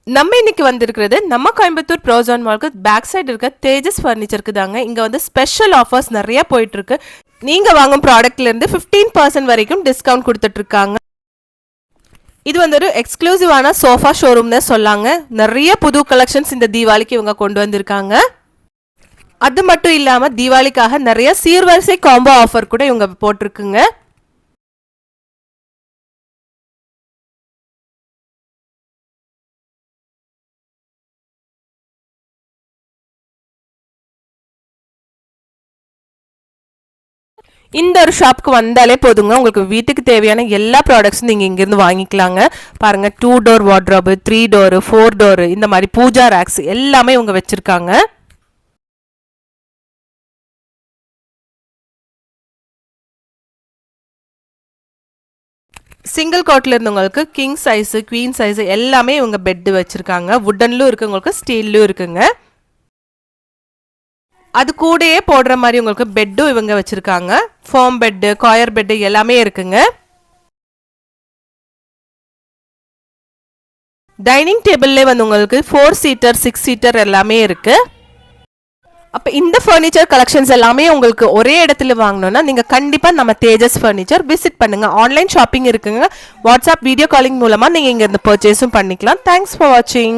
நம்ம இன்னைக்கு வந்திருக்கிறது நம்ம கோயம்புத்தூர் ப்ரோசான் மால்க்கு பேக் சைடு இருக்க தேஜஸ் ஃபர்னிச்சருக்கு தாங்க. இங்க வந்து ஸ்பெஷல் ஆஃபர்ஸ் நிறைய போயிட்டு இருக்கு. நீங்க வாங்கும் ப்ராடக்ட்ல இருந்து 15% வரைக்கும் டிஸ்கவுண்ட் கொடுத்துட்டு இருக்காங்க. இது வந்து ஒரு எக்ஸ்க்ளூசிவான சோஃபா ஷோரூம்னு சொல்லாங்க. நிறைய புது கலெக்ஷன்ஸ் இந்த தீபாவளிக்கு இவங்க கொண்டு வந்திருக்காங்க. அது மட்டும் இல்லாம தீபாவளிக்காக நிறைய சீர்வரிசை காம்போ ஆஃபர் கூட இவங்க போட்டிருக்குங்க. இந்த ஒரு ஷாப்புக்கு வந்தாலே போதுங்க, உங்களுக்கு வீட்டுக்கு தேவையான எல்லா ப்ராடக்ட்ஸும் நீங்கள் இங்கேருந்து வாங்கிக்கலாங்க. பாருங்கள், 2 டோர் வார்ட்ரோபு, 3 டோரு, 4 டோரு, இந்த மாதிரி பூஜா ரேக்ஸ் எல்லாமே இவங்க வச்சுருக்காங்க. சிங்கிள் கோட்டில் இருந்தவங்களுக்கு கிங் சைஸு, குவீன் சைஸு எல்லாமே இவங்க பெட்டு வச்சுருக்காங்க. வுட்டன்லும் இருக்குது, உங்களுக்கு ஸ்டீல்லும் இருக்குங்க. அது கூடயே போடுற மாதிரி உங்களுக்கு பெட்டும் இவங்க வச்சிருக்காங்க. ஃபோம் பெட்டு, காயர் பெட்டு எல்லாமே இருக்குங்க. டைனிங் டேபிள்லே வந்து உங்களுக்கு 4 சீட்டர், 6 சீட்டர் எல்லாமே இருக்கு. அப்போ இந்த ஃபர்னிச்சர் கலெக்ஷன்ஸ் எல்லாமே உங்களுக்கு ஒரே இடத்துல வாங்கணும்னா நீங்கள் கண்டிப்பாக நம்ம தேஜஸ் ஃபர்னிச்சர் விசிட் பண்ணுங்க. ஆன்லைன் ஷாப்பிங் இருக்குங்க. வாட்ஸ்அப் வீடியோ காலிங் மூலமாக நீங்கள் இங்கே இருந்து பர்ச்சேஸும் பண்ணிக்கலாம். தேங்க்ஸ் ஃபார் வாட்சிங்.